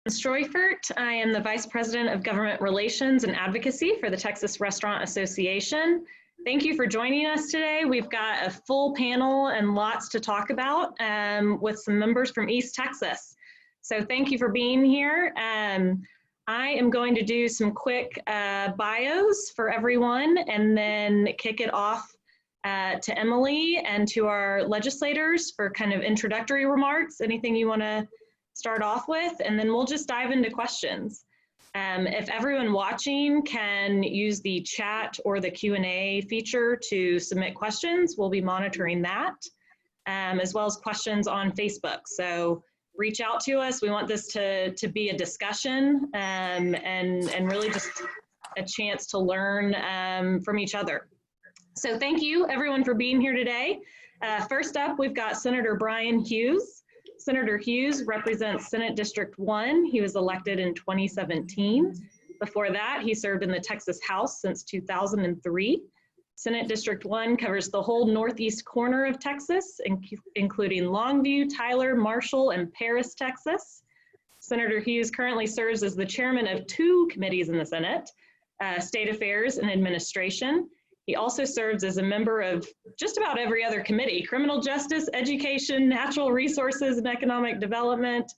Streufert. I am the Vice President of Government Relations and Advocacy for the Texas Restaurant Association. Thank you for joining us today. We've got a full panel and lots to talk about with some members from East Texas. So thank you for being here. I am going to do some quick bios for everyone and then kick it off to Emily and to our legislators for kind of introductory remarks, anything you want to start off with, and then we'll just dive into questions. If everyone watching can use the chat or the Q&A feature to submit questions, we'll be monitoring that, as well as questions on Facebook. So reach out to us. We want this to be a discussion and really just a chance to learn from each other. So thank you everyone for being here today. First up, we've got Senator Bryan Hughes. Senator Hughes represents Senate District 1. He was elected in 2017. Before that, he served in the Texas House since 2003. Senate District 1 covers the whole northeast corner of Texas, including Longview, Tyler, Marshall, and Paris, Texas. Senator Hughes currently serves as the chairman of 2 committees in the Senate, State Affairs and Administration. He also serves as a member of just about every other committee: criminal justice, education, natural resources and economic development,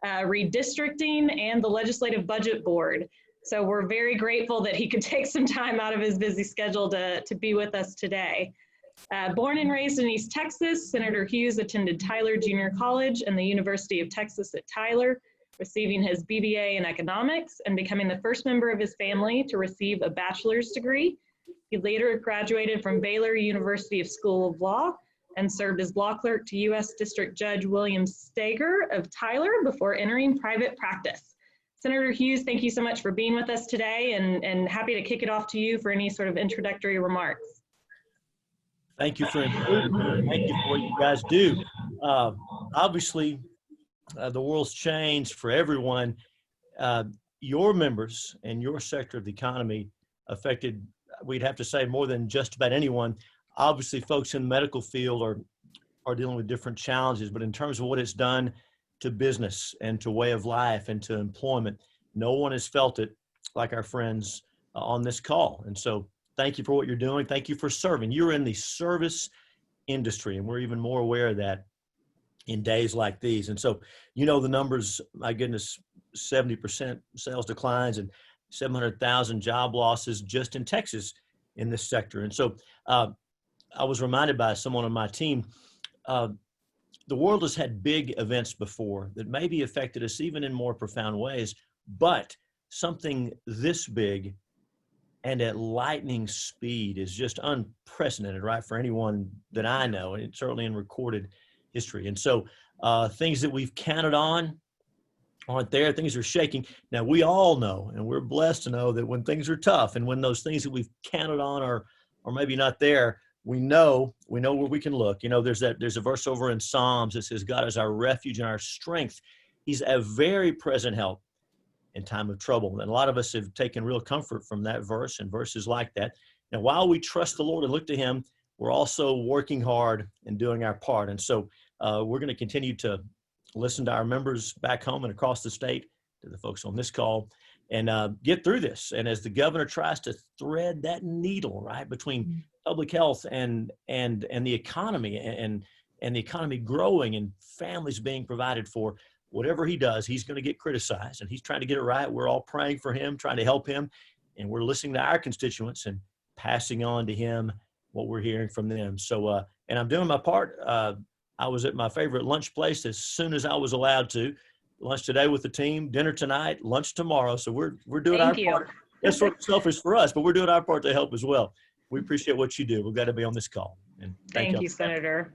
redistricting, and the legislative budget board. So we're very grateful that he could take some time out of his busy schedule to be with us today. Born and raised in East Texas, Senator Hughes attended Tyler Junior College and the University of Texas at Tyler, receiving his BBA in economics and becoming the first member of his family to receive a bachelor's degree. He later graduated from Baylor University School of Law and served as law clerk to U.S. District Judge William Steger of Tyler before entering private practice. Senator Hughes, thank you so much for being with us today, and happy to kick it off to you for any sort of introductory remarks. Thank you for including me. Thank you for what you guys do. Obviously, the world's changed for everyone. Your members and your sector of the economy affected, we'd have to say, more than just about anyone. Obviously, folks in the medical field are dealing with different challenges, but in terms of what it's done to business and to way of life and to employment, no one has felt it like our friends on this call. And so thank you for what you're doing. Thank you for serving. You're in the service industry, and we're even more aware of that in days like these. And so, you know, the numbers, my goodness, 70% sales declines and 700,000 job losses just in Texas in this sector. And so I was reminded by someone on my team, the world has had big events before that maybe affected us even in more profound ways, but something this big and at lightning speed is just unprecedented, right, for anyone that I know, and certainly in recorded history. And so things that we've counted on aren't there. Things are shaking. Now, we all know, and we're blessed to know, that when things are tough and when those things that we've counted on are maybe not there, we know where we can look. You know, there's a verse over in Psalms that says, God is our refuge and our strength. He's a very present help in time of trouble. And a lot of us have taken real comfort from that verse and verses like that. Now, while we trust the Lord and look to him, we're also working hard and doing our part. And so we're going to continue to listen to our members back home and across the state, to the folks on this call, and get through this. And as the governor tries to thread that needle, right, between public health and the economy and the economy growing and families being provided for, whatever he does, he's going to get criticized, and he's trying to get it right. We're all praying for him, trying to help him, and we're listening to our constituents and passing on to him what we're hearing from them. So, and I'm doing my part. I was at my favorite lunch place as soon as I was allowed to. Lunch today with the team, dinner tonight, lunch tomorrow. So we're doing our part. It's sort of selfish for us, but we're doing our part to help as well. We appreciate what you do. We've got to be on this call. And thank you, Senator.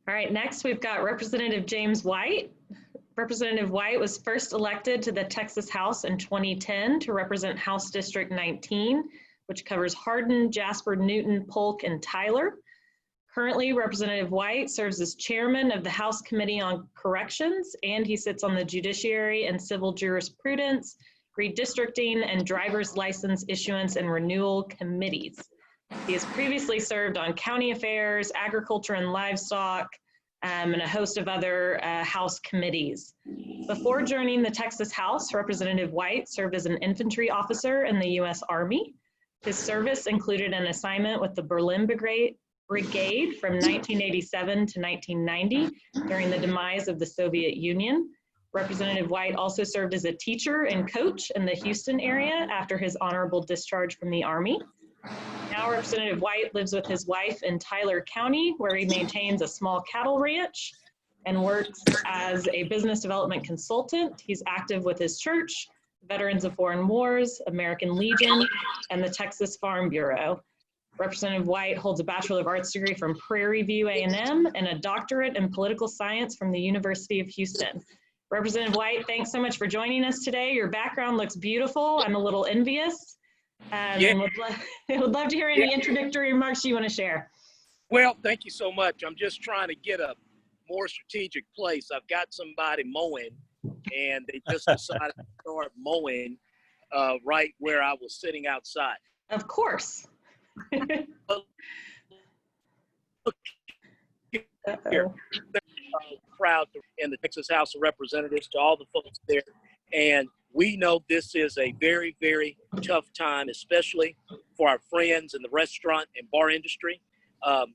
All right, next we've got Representative James White. Representative White was first elected to the Texas House in 2010 to represent House District 19, which covers Hardin, Jasper, Newton, Polk, and Tyler. Currently, Representative White serves as chairman of the House Committee on Corrections, and he sits on the Judiciary and Civil Jurisprudence, Redistricting, and Driver's License Issuance and Renewal Committees. He has previously served on County Affairs, Agriculture and Livestock, and a host of other House committees. Before joining the Texas House, Representative White served as an infantry officer in the U.S. Army. His service included an assignment with the Berlin Brigade from 1987 to 1990 during the demise of the Soviet Union. Representative White also served as a teacher and coach in the Houston area after his honorable discharge from the Army. Now Representative White lives with his wife in Tyler County, where he maintains a small cattle ranch and works as a business development consultant. He's active with his church, Veterans of Foreign Wars, American Legion, and the Texas Farm Bureau. Representative White holds a Bachelor of Arts degree from Prairie View A&M and a doctorate in political science from the University of Houston. Representative White, thanks so much for joining us today. Your background looks beautiful. I'm a little envious. And would love to hear any introductory remarks you want to share. Well, thank you so much. I'm just trying to get a more strategic place. I've got somebody mowing, and they just decided to start mowing right where I was sitting outside. Of course. Here, crowd in the Texas House of Representatives, to all the folks there. And we know this is a very, very tough time, especially for our friends in the restaurant and bar industry. I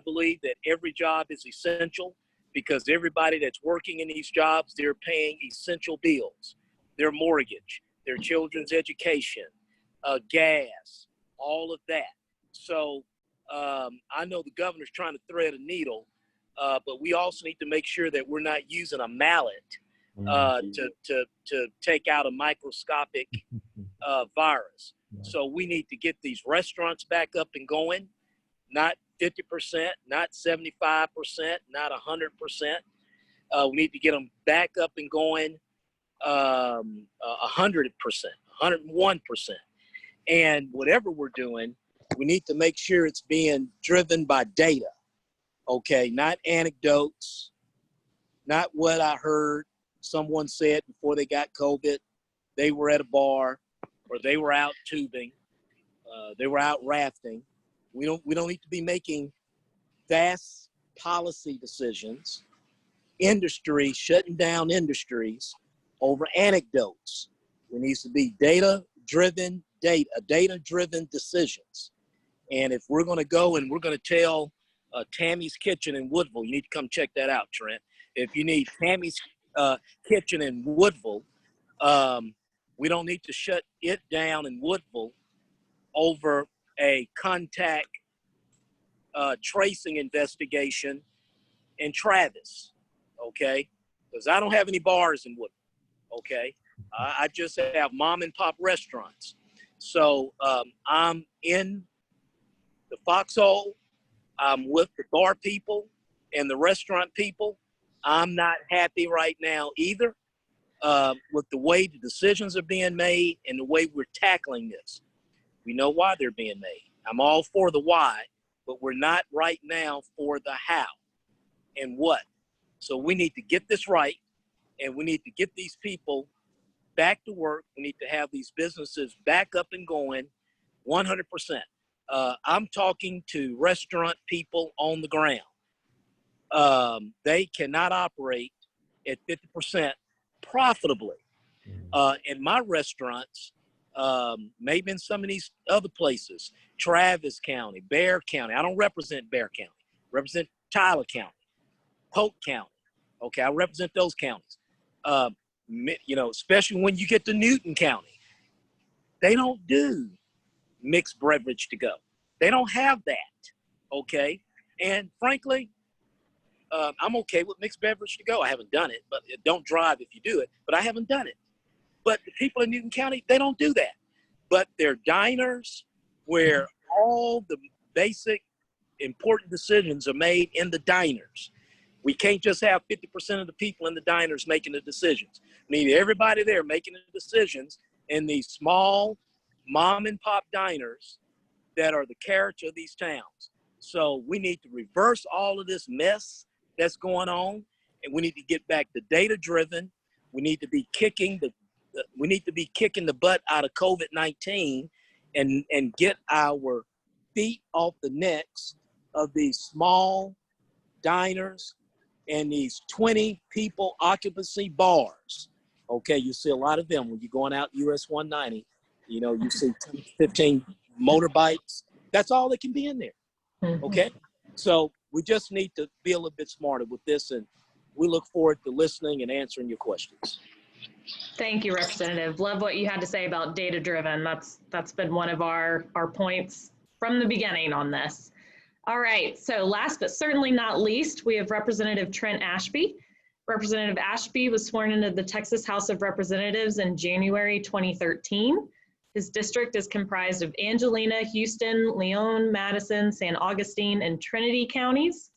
believe that every job is essential because everybody that's working in these jobs, they're paying essential bills, their mortgage, their children's education, gas, all of that. So I know the governor's trying to thread a needle, but we also need to make sure that we're not using a mallet to take out a microscopic virus. So we need to get these restaurants back up and going, not 50%, not 75%, not 100%. We need to get them back up and going 100%, 101%. And whatever we're doing, we need to make sure it's being driven by data, okay? Not anecdotes, not what I heard someone said before they got COVID. They were at a bar, or they were out tubing, they were out rafting. We don't need to be making fast policy decisions, shutting down industries over anecdotes. It needs to be data-driven decisions. And if we're going to go and we're going to tell Tammy's Kitchen in Woodville, you need to come check that out, Trent. If you need Tammy's Kitchen in Woodville, we don't need to shut it down in Woodville over a contact tracing investigation in Travis, okay? Because I don't have any bars in Woodville, okay? I just have mom and pop restaurants. So I'm in the foxhole. I'm with the bar people and the restaurant people. I'm not happy right now either with the way the decisions are being made and the way we're tackling this. We know why they're being made. I'm all for the why, but we're not right now for the how and what. So we need to get this right, and we need to get these people back to work. We need to have these businesses back up and going 100%. I'm talking to restaurant people on the ground. They cannot operate at 50% profitably. In my restaurants, maybe in some of these other places, Travis County, Bexar County. I don't represent Bexar County. I represent Tyler County, Polk County. Okay, I represent those counties. Especially when you get to Newton County, they don't do mixed beverage to go. They don't have that, okay? And frankly, I'm okay with mixed beverage to go. I haven't done it, but don't drive if you do it, but I haven't done it. But the people in Newton County, they don't do that. But they're diners where all the basic important decisions are made in the diners. We can't just have 50% of the people in the diners making the decisions. We need everybody there making the decisions in these small mom and pop diners that are the character of these towns. So we need to reverse all of this mess that's going on, and we need to get back to data driven. We need to be kicking the butt out of COVID-19 and get our feet off the necks of these small diners, and these 20 people occupancy bars. Okay, you see a lot of them when you're going out US 190. You know, you see 10, 15 motorbikes. That's all that can be in there. Okay, so we just need to be a little bit smarter with this, and we look forward to listening and answering your questions. Thank you, Representative. Love what you had to say about data-driven. That's been one of our points from the beginning on this. All right, so last but certainly not least, we have Representative Trent Ashby. Representative Ashby was sworn into the Texas House of Representatives in January 2013. His district is comprised of Angelina, Houston, Leon, Madison, San Augustine, and Trinity counties.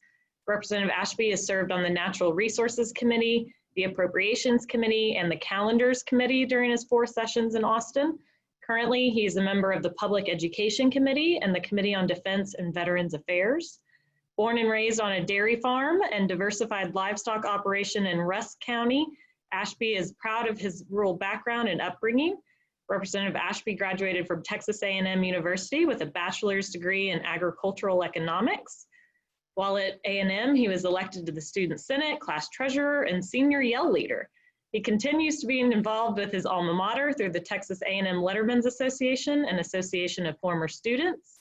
Representative Ashby has served on the Natural Resources Committee, the Appropriations Committee, and the Calendars Committee during his 4 sessions in Austin. Currently, he is a member of the Public Education Committee and the Committee on Defense and Veterans Affairs. Born and raised on a dairy farm and diversified livestock operation in Rusk County, Ashby is proud of his rural background and upbringing. Representative Ashby graduated from Texas A&M University with a bachelor's degree in agricultural economics. While at A&M, he was elected to the Student Senate, class treasurer, and senior Yell leader. He continues to be involved with his alma mater through the Texas A&M Lettermen's Association and Association of Former Students.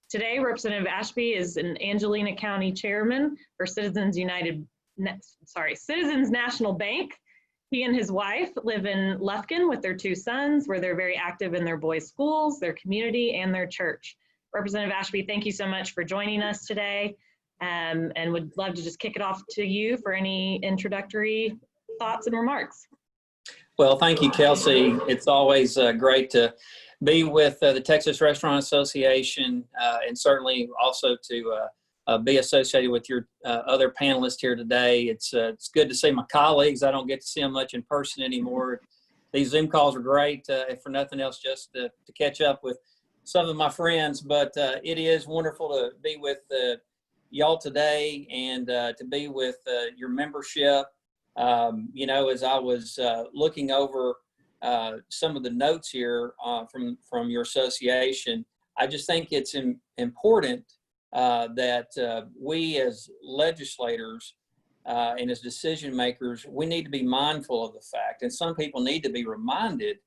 Today, Representative Ashby is an Angelina County chairman for Citizens National Bank. He and his wife live in Lufkin with their 2 sons, where they're very active in their boys' schools, their community, and their church. Representative Ashby, thank you so much for joining us today, and would love to just kick it off to you for any introductory thoughts and remarks. Well, thank you, Kelsey. It's always great to be with the Texas Restaurant Association, and certainly also to be associated with your other panelists here today. It's good to see my colleagues. I don't get to see them much in person anymore. These Zoom calls are great, if for nothing else, just to catch up with some of my friends. But it is wonderful to be with y'all today and to be with your membership. You know, as I was looking over some of the notes here from your association, I just think it's important that we as legislators and as decision makers, we need to be mindful of the fact, and some people need to be reminded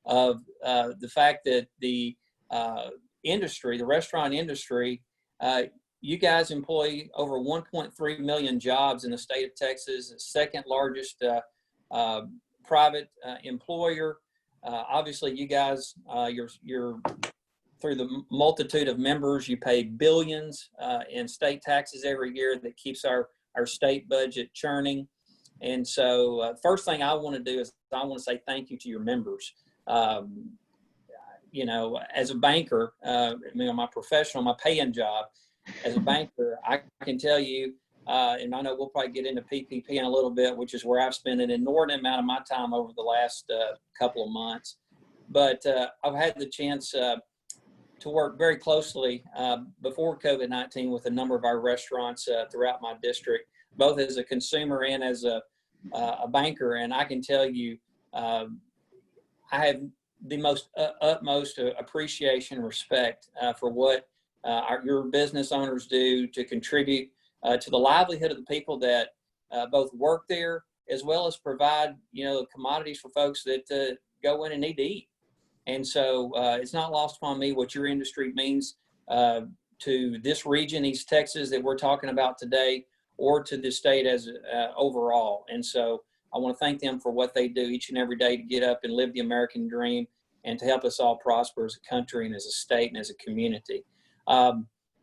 of the fact that the industry, the restaurant industry, you guys employ over 1.3 million jobs in the state of Texas, the second largest private employer. Obviously, you guys, you're through the multitude of members, you pay billions in state taxes every year that keeps our state budget churning. And so first thing I want to do is I want to say thank you to your members. You know, as a banker, my professional, my paying job, as a banker, I can tell you, and I know we'll probably get into PPP in a little bit, which is where I've spent an inordinate amount of my time over the last couple of months. But I've had the chance to work very closely before COVID-19 with a number of our restaurants throughout my district, both as a consumer and as a banker. And I can tell you, I have the most utmost appreciation and respect for what your business owners do to contribute to the livelihood of the people that both work there, as well as provide, you know, commodities for folks that go in and need to eat. And so it's not lost upon me what your industry means to this region, East Texas, that we're talking about today, or to the state as overall. And so I want to thank them for what they do each and every day to get up and live the American dream and to help us all prosper as a country and as a state and as a community.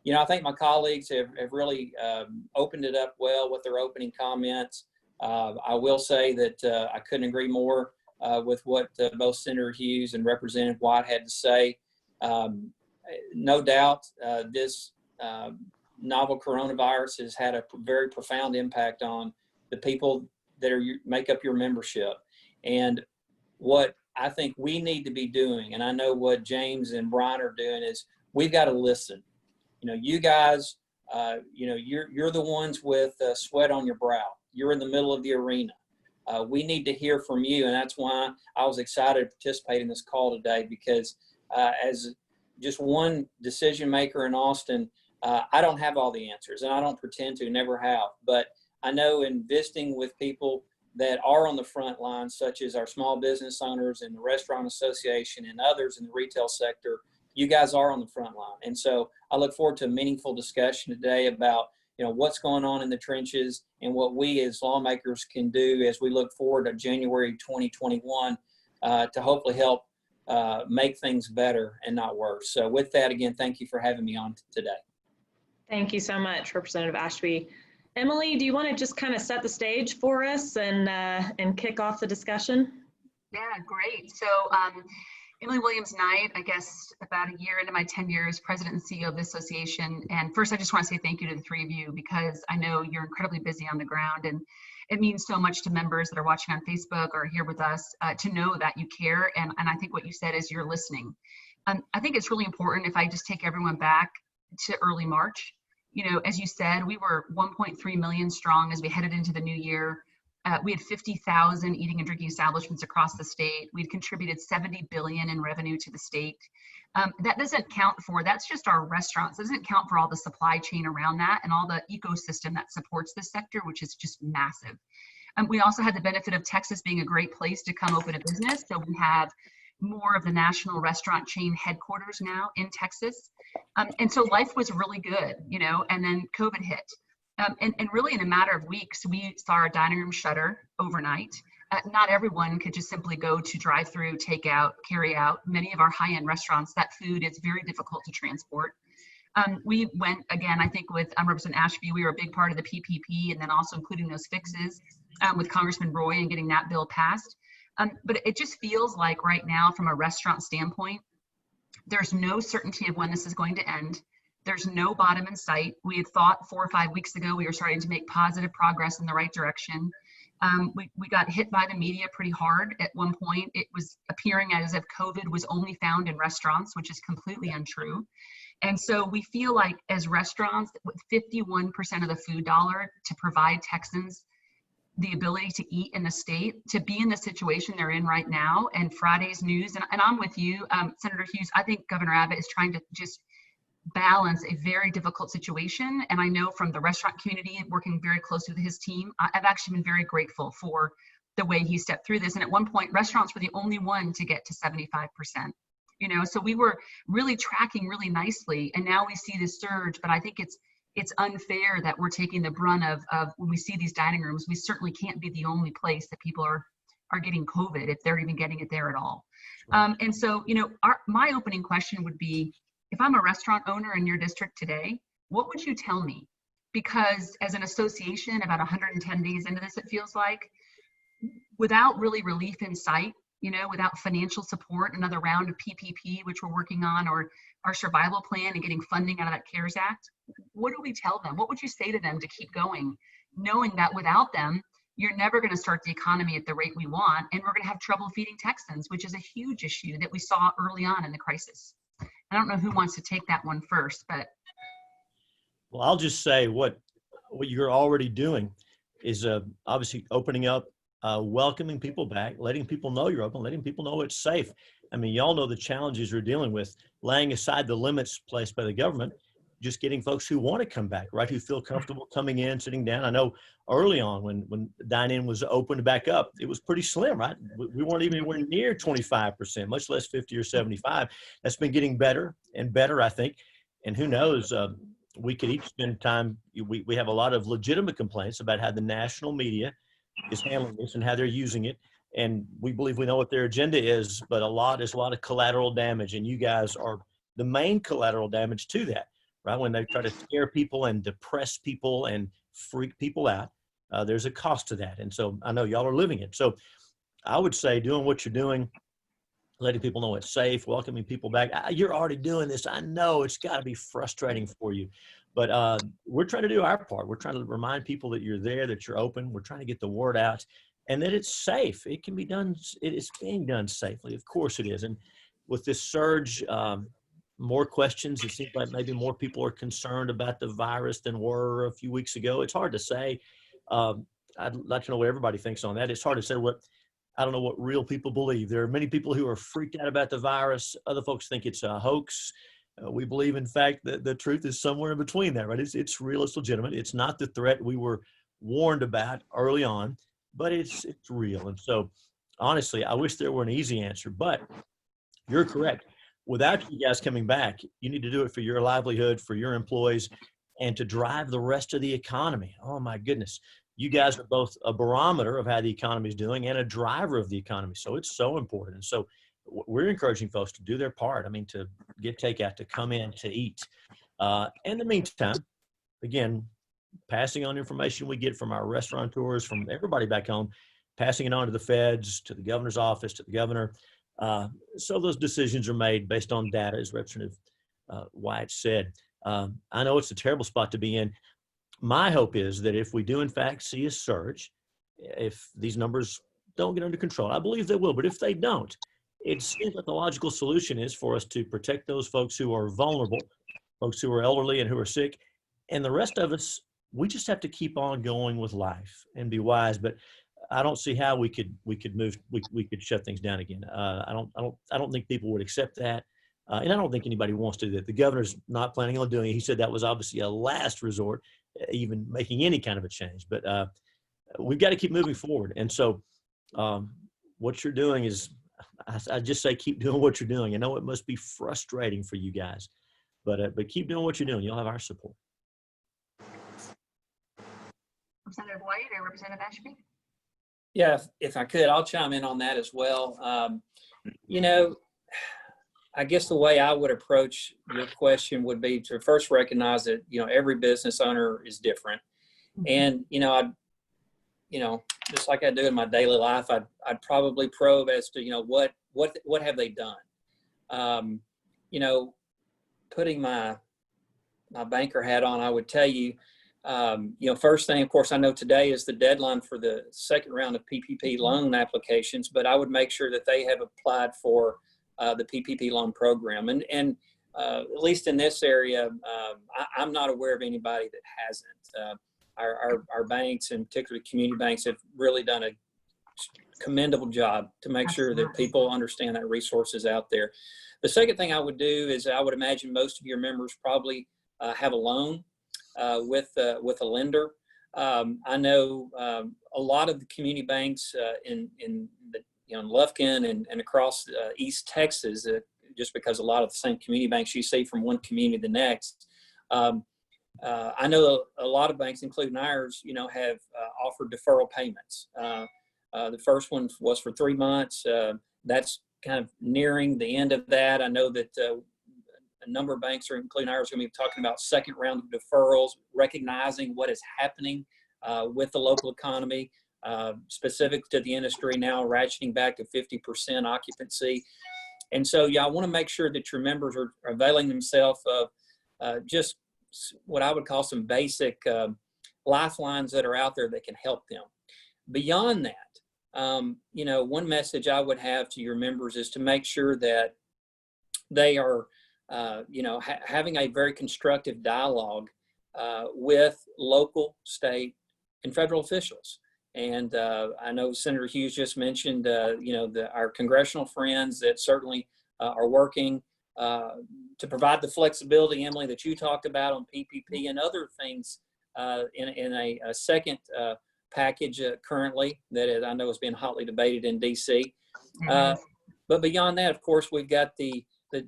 You know, I think my colleagues have really opened it up well with their opening comments. I will say that I couldn't agree more with what both Senator Hughes and Representative White had to say. No doubt this novel coronavirus has had a very profound impact on the people that make up your membership. And what I think we need to be doing, and I know what James and Bryan are doing, is we've got to listen. You know, you guys, you know, you're the ones with sweat on your brow. You're in the middle of the arena. We need to hear from you, and that's why I was excited to participate in this call today, because as just one decision maker in Austin, I don't have all the answers, and I don't pretend to, never have. But I know in visiting with people that are on the front lines, such as our small business owners and the Restaurant Association and others in the retail sector, you guys are on the front line. And so I look forward to a meaningful discussion today about, what's going on in the trenches and what we as lawmakers can do as we look forward to January 2021 to hopefully help make things better and not worse. So with that, again, thank you for having me on today. Thank you so much, Representative Ashby. Emily, do you want to just kind of set the stage for us and kick off the discussion? Yeah, great. So Emily Williams Knight, I guess about a year into my tenure as president and CEO of the association. And first, I just want to say thank you to the three of you, because I know you're incredibly busy on the ground, and it means so much to members that are watching on Facebook or here with us to know that you care. And I think what you said is you're listening. I think it's really important if I just take everyone back to early March. As you said, we were 1.3 million strong as we headed into the new year. We had 50,000 eating and drinking establishments across the state. We'd contributed $70 billion in revenue to the state. That doesn't count for, that's just our restaurants. It doesn't count for all the supply chain around that and all the ecosystem that supports this sector, which is just massive. We also had the benefit of Texas being a great place to come open a business. So we have more of the national restaurant chain headquarters now in Texas. And so life was really good, and then COVID hit. And really in a matter of weeks, we saw our dining room shutter overnight. Not everyone could just simply go to drive-through, take out, carry out. Many of our high-end restaurants, that food is very difficult to transport. We went, again, I think with Representative Ashby, we were a big part of the PPP, and then also including those fixes with Congressman Roy and getting that bill passed. But it just feels like right now, from a restaurant standpoint, there's no certainty of when this is going to end. There's no bottom in sight. We had thought 4 or 5 weeks ago we were starting to make positive progress in the right direction. We got hit by the media pretty hard at one point. It was appearing as if COVID was only found in restaurants, which is completely untrue. And so we feel like as restaurants, with 51% of the food dollar to provide Texans the ability to eat in the state, to be in the situation they're in right now, and Friday's news, and I'm with you, Senator Hughes, I think Governor Abbott is trying to just balance a very difficult situation. And I know from the restaurant community, working very closely with his team, I've actually been very grateful for the way he stepped through this. And at one point, restaurants were the only one to get to 75%. So we were really tracking really nicely. And now we see this surge, but I think it's unfair that we're taking the brunt of when we see these dining rooms. We certainly can't be the only place that people are getting COVID, if they're even getting it there at all. And so, my opening question would be, if I'm a restaurant owner in your district today, what would you tell me? Because as an association, about 110 days into this, it feels like, without really relief in sight, without financial support, another round of PPP, which we're working on, or our survival plan and getting funding out of that CARES Act, what do we tell them? What would you say to them to keep going, knowing that without them, you're never going to start the economy at the rate we want, and we're going to have trouble feeding Texans, which is a huge issue that we saw early on in the crisis. I don't know who wants to take that one first, but. Well, I'll just say what you're already doing is obviously opening up, welcoming people back, letting people know you're open, letting people know it's safe. I mean, y'all know the challenges you're dealing with, laying aside the limits placed by the government, just getting folks who want to come back, right, who feel comfortable coming in, sitting down. I know early on when dine-in was opened back up, it was pretty slim, right? We weren't even anywhere near 25%, much less 50 or 75. That's been getting better and better, I think. And who knows, we could each spend time, we have a lot of legitimate complaints about how the national media is handling this and how they're using it. And we believe we know what their agenda is, but there's a lot of collateral damage, and you guys are the main collateral damage to that, right? When they try to scare people and depress people and freak people out, there's a cost to that. And so I know y'all are living it. So I would say doing what you're doing, letting people know it's safe, welcoming people back. You're already doing this. I know it's got to be frustrating for you, but we're trying to do our part. We're trying to remind people that you're there, that you're open. We're trying to get the word out, and that it's safe. It can be done. It is being done safely. Of course it is. And with this surge, more questions. It seems like maybe more people are concerned about the virus than were a few weeks ago. It's hard to say. I'd like to know what everybody thinks on that. It's hard to say I don't know what real people believe. There are many people who are freaked out about the virus. Other folks think it's a hoax. We believe, in fact, that the truth is somewhere in between that, right? It's real, it's legitimate. It's not the threat we were warned about early on, but it's real. And so, honestly, I wish there were an easy answer, but you're correct. Without you guys coming back, you need to do it for your livelihood, for your employees, and to drive the rest of the economy. Oh, my goodness. You guys are both a barometer of how the economy is doing and a driver of the economy. So it's so important. And so we're encouraging folks to do their part. I mean, to get takeout, to come in, to eat. In the meantime, again, passing on information we get from our restaurateurs, from everybody back home, passing it on to the feds, to the governor's office, to the governor. So those decisions are made based on data, as Representative White said. I know it's a terrible spot to be in. My hope is that if we do, in fact, see a surge, if these numbers don't get under control, I believe they will, but if they don't, it seems like the logical solution is for us to protect those folks who are vulnerable, folks who are elderly and who are sick, and the rest of us, we just have to keep on going with life and be wise. But I don't see how we could shut things down again. I don't think people would accept that, and I don't think anybody wants to do that. The governor's not planning on doing it. He said that was obviously a last resort, even making any kind of a change. But we've got to keep moving forward. And so, what you're doing is, I just say, keep doing what you're doing. I know it must be frustrating for you guys, but keep doing what you're doing. You'll have our support. Representative White or Representative Ashby? Yeah, if I could, I'll chime in on that as well. I guess the way I would approach your question would be to first recognize that, every business owner is different. And, just like I do in my daily life, I'd probably probe as to, what have they done? Putting my banker hat on, I would tell you, first thing, of course, I know today is the deadline for the second round of PPP loan applications, but I would make sure that they have applied for the PPP loan program. And at least in this area, I'm not aware of anybody that hasn't. Our banks, and particularly community banks, have really done a commendable job to make sure that people understand that resource is out there. The second thing I would do is, I would imagine most of your members probably have a loan with a lender. I know a lot of the community banks in Lufkin and across East Texas, just because a lot of the same community banks you see from one community to the next. I know a lot of banks, including ours, have offered deferral payments. The first one was for 3 months. That's kind of nearing the end of that. I know that a number of banks, including ours, are going to be talking about second round of deferrals, recognizing what is happening with the local economy, specific to the industry now, ratcheting back to 50% occupancy. And so, I want to make sure that your members are availing themselves of just what I would call some basic lifelines that are out there that can help them. Beyond that, one message I would have to your members is to make sure that they are having a very constructive dialogue with local, state, and federal officials. And I know Senator Hughes just mentioned, our congressional friends that certainly are working to provide the flexibility, Emily, that you talked about on PPP and other things in a second package currently that I know is being hotly debated in D.C. But beyond that, of course, we've got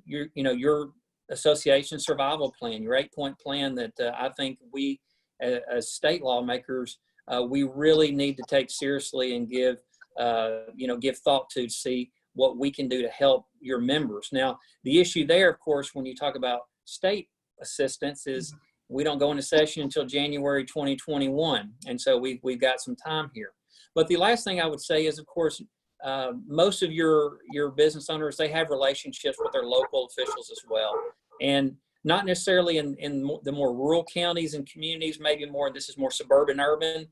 your association survival plan, your 8-point plan that I think we as state lawmakers, we really need to take seriously and give thought to see what we can do to help your members. Now, the issue there, of course, when you talk about state assistance, is we don't go into session until January 2021. And so we've got some time here. But the last thing I would say is, of course, most of your business owners, they have relationships with their local officials as well. And not necessarily in the more rural counties and communities, maybe this is more suburban, urban.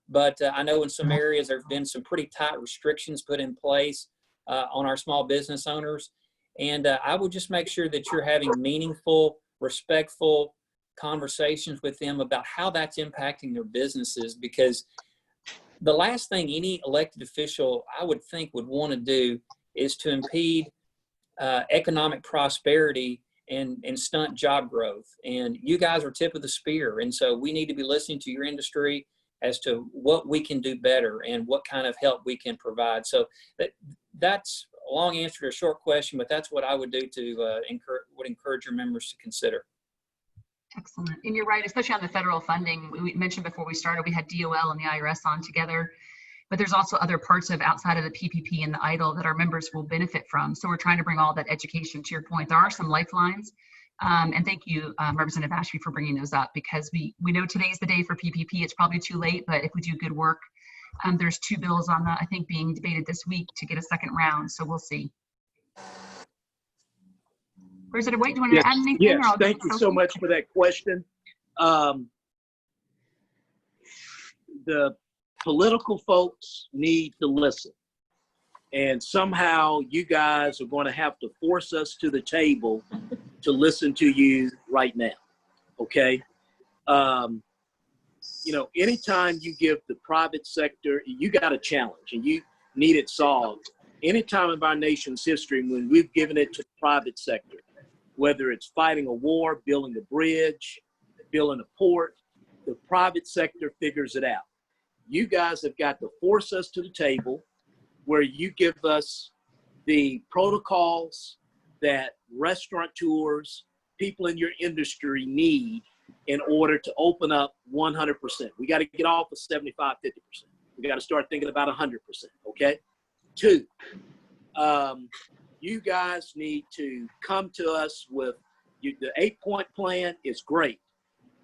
But I know in some areas there have been some pretty tight restrictions put in place on our small business owners. And I would just make sure that you're having meaningful, respectful conversations with them about how that's impacting their businesses, because the last thing any elected official, I would think, would want to do is to impede economic prosperity and stunt job growth. And you guys are tip of the spear. And so we need to be listening to your industry as to what we can do better and what kind of help we can provide. So that's a long answer to a short question, but that's what I would do to encourage your members to consider. Excellent. And you're right, especially on the federal funding. We mentioned before we started, we had DOL and the IRS on together, but there's also other parts of outside of the PPP and the EIDL that our members will benefit from. So we're trying to bring all that education. To your point, there are some lifelines. And thank you, Representative Ashby, for bringing those up, because we know today's the day for PPP. It's probably too late, but if we do good work, there's 2 bills on that, I think, being debated this week to get a second round. So we'll see. Representative White, do you want to add anything? Yes, thank you so much for that question. The political folks need to listen. And somehow you guys are going to have to force us to the table to listen to you right now, okay? You know, anytime you give the private sector, you got a challenge and you need it solved. Any time of our nation's history when we've given it to the private sector, whether it's fighting a war, building a bridge, building a port, the private sector figures it out. You guys have got to force us to the table where you give us the protocols that restaurateurs, people in your industry need in order to open up 100%. We got to get off of 75, 50%. We got to start thinking about 100%, okay? 2, you guys need to come to us with the 8-point plan is great,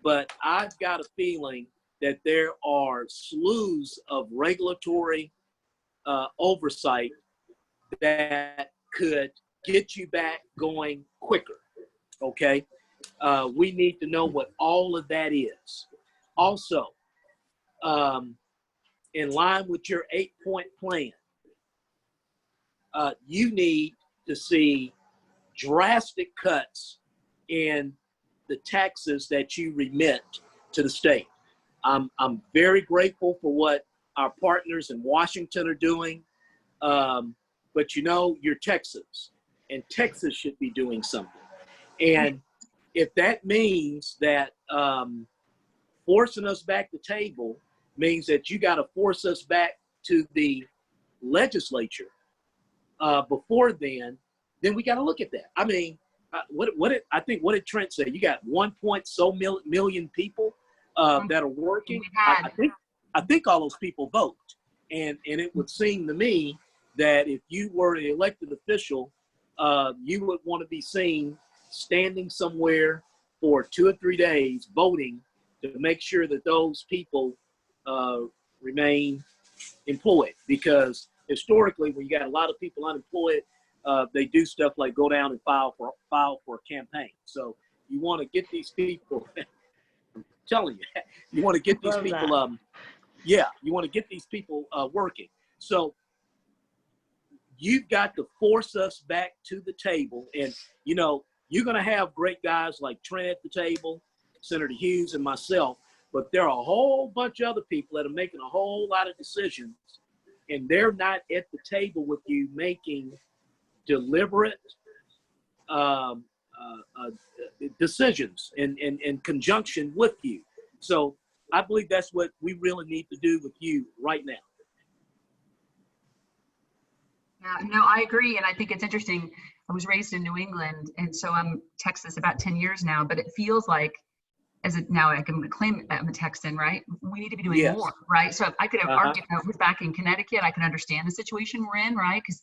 but I've got a feeling that there are slews of regulatory oversight that could get you back going quicker, okay? We need to know what all of that is. Also, in line with your 8-point plan, you need to see drastic cuts in the taxes that you remit to the state. I'm very grateful for what our partners in Washington are doing, but you know, you're Texas, and Texas should be doing something. And if that means that forcing us back to the table means that you got to force us back to the legislature before then we got to look at that. I mean, what did Trent say? You got 1 point so million people that are working. I think all those people vote, and it would seem to me that if you were an elected official, you would want to be seen standing somewhere for 2 or 3 days voting to make sure that those people remain employed. Because historically, when you got a lot of people unemployed, they do stuff like go down and file for a campaign. So you want to get these people. I'm telling you, you want to get these people. You want to get these people working. So you've got to force us back to the table. And, you know, you're going to have great guys like Trent at the table, Senator Hughes and myself, but there are a whole bunch of other people that are making a whole lot of decisions, and they're not at the table with you making deliberate decisions in conjunction with you. So I believe that's what we really need to do with you right now. Yeah, no, I agree. And I think it's interesting. I was raised in New England, and so I'm Texas about 10 years now, but it feels like now I can claim I'm a Texan, right? We need to be doing more, right? So I could have argued, I was back in Connecticut, I can understand the situation we're in, right? Because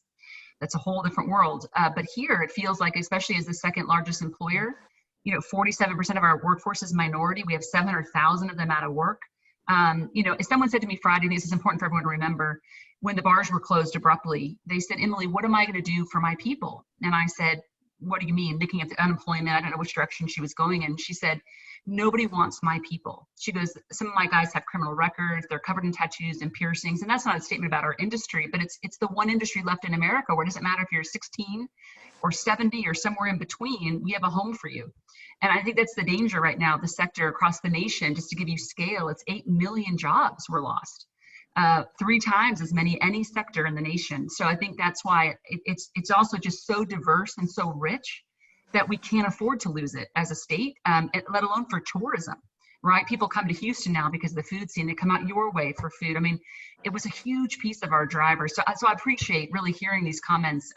that's a whole different world. But here it feels like, especially as the second largest employer, you know, 47% of our workforce is minority. We have 700,000 of them out of work. You know, someone said to me Friday, this is important for everyone to remember, when the bars were closed abruptly, they said, Emily, what am I going to do for my people? And I said, what do you mean? Looking at the unemployment, I don't know which direction she was going in. She said, nobody wants my people. She goes, some of my guys have criminal records, they're covered in tattoos and piercings. And that's not a statement about our industry, but it's the one industry left in America where it doesn't matter if you're 16 or 70 or somewhere in between, we have a home for you. And I think that's the danger right now, the sector across the nation. Just to give you scale, it's 8 million jobs were lost. 3 times as many any sector in the nation. So I think that's why it's also just so diverse and so rich that we can't afford to lose it as a state, let alone for tourism, right? People come to Houston now because of the food scene. They come out your way for food. I mean, it was a huge piece of our drivers. So I appreciate really hearing these comments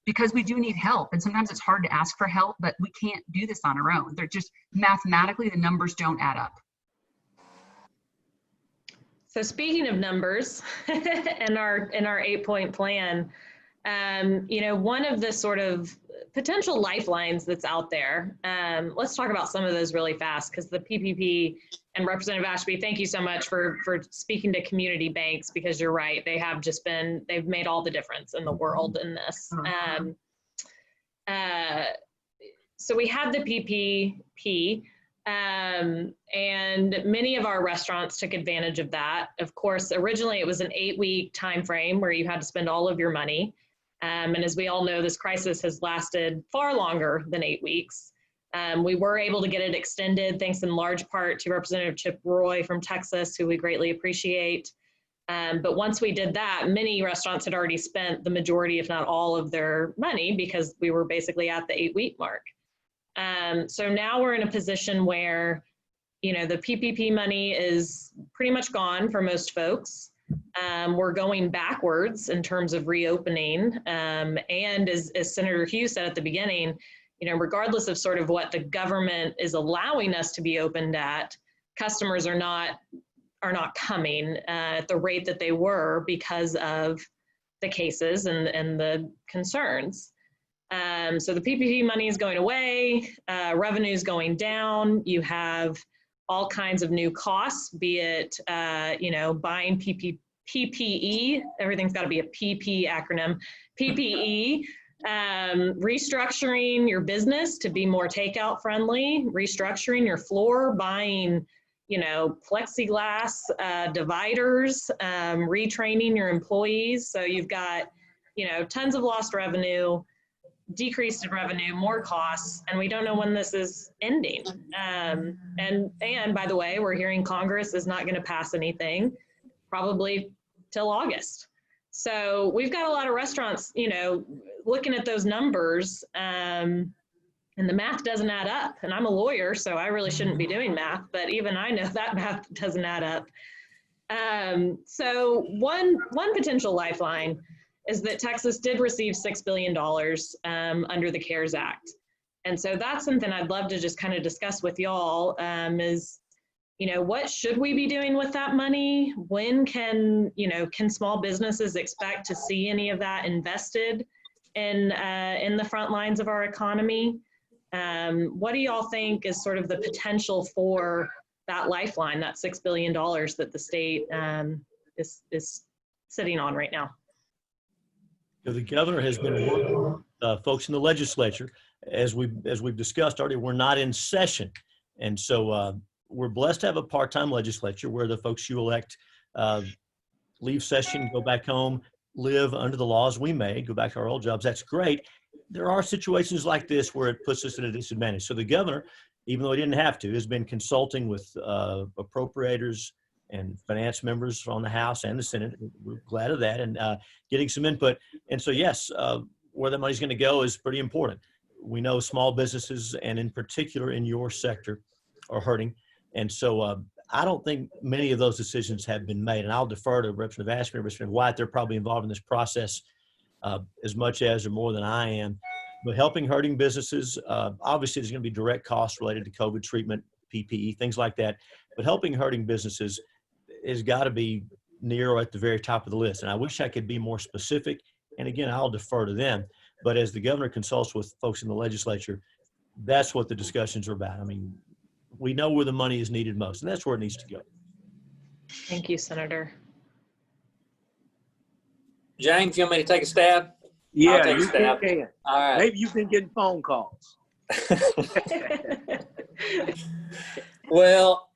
because we do need help. And sometimes it's hard to ask for help, but we can't do this on our own. They're just mathematically, the numbers don't add up. So speaking of numbers in our 8-point plan, you know, one of the sort of potential lifelines that's out there, let's talk about some of those really fast, because the PPP and Representative Ashby, thank you so much for speaking to community banks, because you're right, they have just been, they've made all the difference in the world in this. So we had the PPP, and many of our restaurants took advantage of that. Of course, originally it was an 8-week time frame where you had to spend all of your money. And as we all know, this crisis has lasted far longer than 8 weeks. We were able to get it extended, thanks in large part to Representative Chip Roy from Texas, who we greatly appreciate. But once we did that, many restaurants had already spent the majority, if not all, of their money, because we were basically at the 8-week mark. So now we're in a position where, you know, the PPP money is pretty much gone for most folks. We're going backwards in terms of reopening. And as Senator Hughes said at the beginning, you know, regardless of sort of what the government is allowing us to be opened at, customers are not coming at the rate that they were because of the cases and the concerns. So the PPP money is going away, revenue is going down. You have all kinds of new costs, be it, you know, buying PPE, everything's got to be a PP acronym, PPE, restructuring your business to be more takeout friendly, restructuring your floor, buying, you know, plexiglass dividers, retraining your employees. So you've got, you know, tons of lost revenue, decreased in revenue, more costs, and we don't know when this is ending. And by the way, we're hearing Congress is not going to pass anything probably till August. So we've got a lot of restaurants, you know, looking at those numbers, and the math doesn't add up. And I'm a lawyer, so I really shouldn't be doing math, but even I know that math doesn't add up. So one potential lifeline is that Texas did receive $6 billion under the CARES Act. And so that's something I'd love to just kind of discuss with y'all is, you know, what should we be doing with that money? When can small businesses expect to see any of that invested in the front lines of our economy? What do y'all think is sort of the potential for that lifeline, that $6 billion that the state is sitting on right now? The governor has been working with folks in the legislature. As we've discussed already, we're not in session. And so we're blessed to have a part-time legislature where the folks you elect leave session, go back home, live under the laws we made, go back to our old jobs. That's great. There are situations like this where it puts us at a disadvantage. So the governor, even though he didn't have to, has been consulting with appropriators and finance members on the House and the Senate. We're glad of that, and getting some input. And so, yes, where the money's going to go is pretty important. We know small businesses, and in particular in your sector, are hurting. And so I don't think many of those decisions have been made. And I'll defer to Representative Ashby and Representative White. They're probably involved in this process as much as or more than I am. But helping hurting businesses, obviously there's going to be direct costs related to COVID treatment, PPE, things like that. But helping hurting businesses has got to be near or at the very top of the list. And I wish I could be more specific. And again, I'll defer to them. But as the governor consults with folks in the legislature, that's what the discussions are about. I mean, we know where the money is needed most, and that's where it needs to go. Thank you, Senator. James, you want me to take a stab? Yeah, take a you stab. can. All right. Maybe you've been getting phone calls. Well,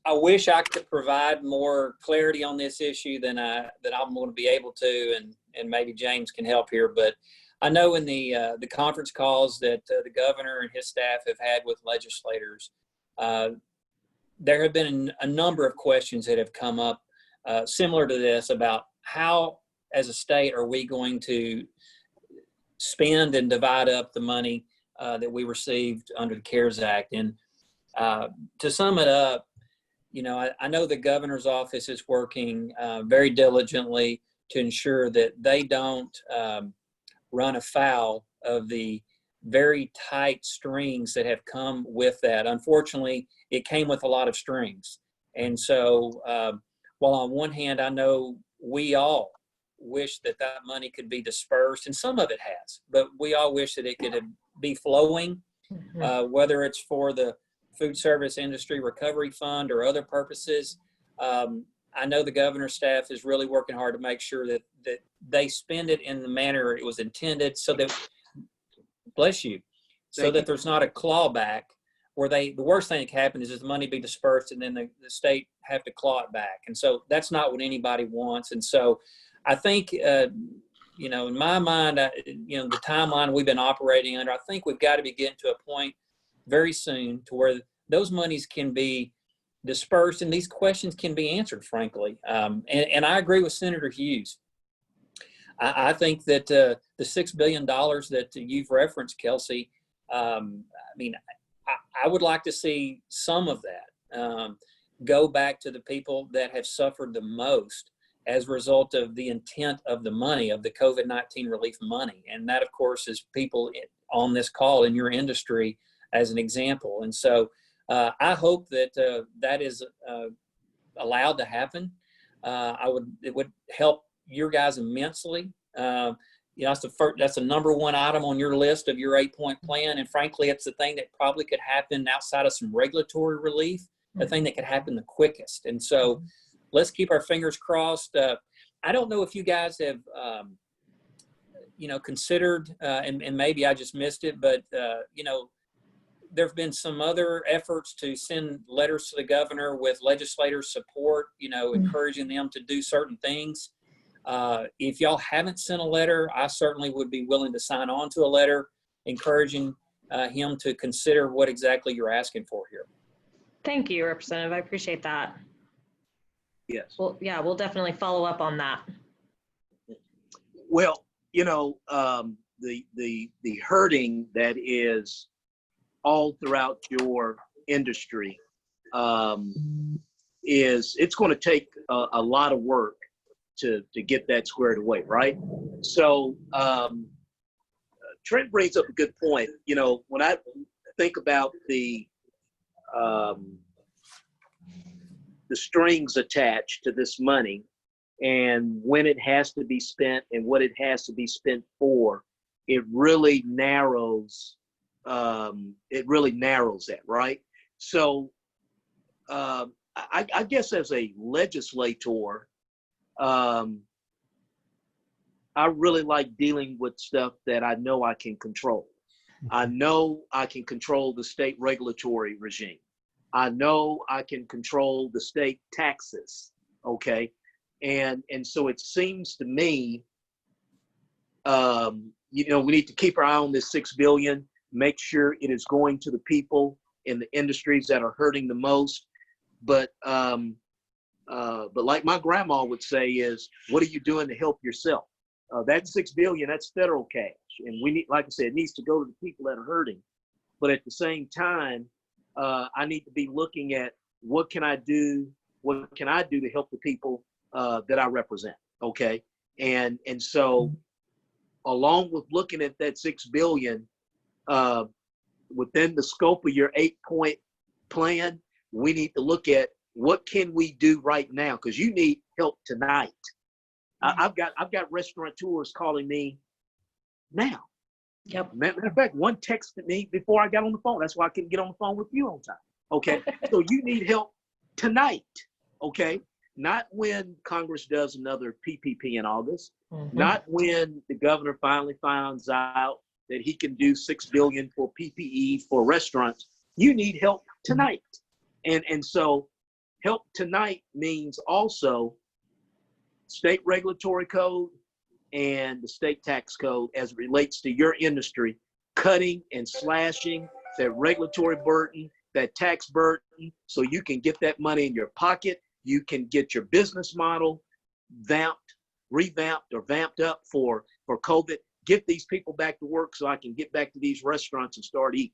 I wish I could provide more clarity on this issue than I'm going to be able to, and maybe James can help here. But I know in the conference calls that the governor and his staff have had with legislators, there have been a number of questions that have come up similar to this about how, as a state, are we going to spend and divide up the money that we received under the CARES Act. And to sum it up, I know the governor's office is working very diligently to ensure that they don't run afoul of the very tight strings that have come with that. Unfortunately, it came with a lot of strings. And so while on one hand, I know we all wish that money could be dispersed, and some of it has, but we all wish that it could be flowing, whether it's for the food service industry recovery fund or other purposes. I know the governor's staff is really working hard to make sure that they spend it in the manner it was intended, so that, bless you, so that there's not a clawback where the worst thing that can happen is the money be dispersed and then the state have to claw it back. And so that's not what anybody wants. And so I think, in my mind, the timeline we've been operating under, I think we've got to be getting to a point very soon to where those monies can be dispersed and these questions can be answered, frankly. And I agree with Senator Hughes. I think that the $6 billion that you've referenced, Kelsey, I would like to see some of that go back to the people that have suffered the most as a result of the intent of the money, of the COVID-19 relief money. And that, of course, is people on this call in your industry as an example. And so I hope that that is allowed to happen. It would help your guys immensely. That's the number one item on your list of your 8-point plan. And frankly, it's the thing that probably could happen outside of some regulatory relief, the thing that could happen the quickest. And so let's keep our fingers crossed. I don't know if you guys have, considered, and maybe I just missed it, but, there have been some other efforts to send letters to the governor with legislator support, encouraging them to do certain things. If y'all haven't sent a letter, I certainly would be willing to sign on to a letter encouraging him to consider what exactly you're asking for here. Thank you, Representative. I appreciate that. Yes. Well, yeah, we'll definitely follow up on that. Well, the hurting that is all throughout your industry it's going to take a lot of work to get that squared away, right? So Trent brings up a good point. When I think about the strings attached to this money and when it has to be spent and what it has to be spent for, it really narrows that, right? So I guess as a legislator, I really like dealing with stuff that I know I can control. I know I can control the state regulatory regime. I know I can control the state taxes, okay? And so it seems to me, we need to keep our eye on this $6 billion, make sure it is going to the people in the industries that are hurting the most. But like my grandma would say is, what are you doing to help yourself? That $6 billion, that's federal cash. And we need, like I said, it needs to go to the people that are hurting. But at the same time, I need to be looking at what can I do to help the people that I represent, okay? And so along with looking at that $6 billion, within the scope of your 8-point plan, we need to look at what can we do right now, because you need help tonight. I've got restaurateurs calling me now. Yep. Matter of fact, one texted me before I got on the phone. That's why I couldn't get on the phone with you on time. Okay. So you need help tonight. Okay. Not when Congress does another PPP in August. Mm-hmm. Not when the governor finally finds out that he can do $6 billion for PPE for restaurants. You need help tonight. And so help tonight means also state regulatory code and the state tax code as it relates to your industry, cutting and slashing that regulatory burden, that tax burden, so you can get that money in your pocket. You can get your business model revamped or vamped up for COVID. get these people back to work so I can get back to these restaurants and start eating.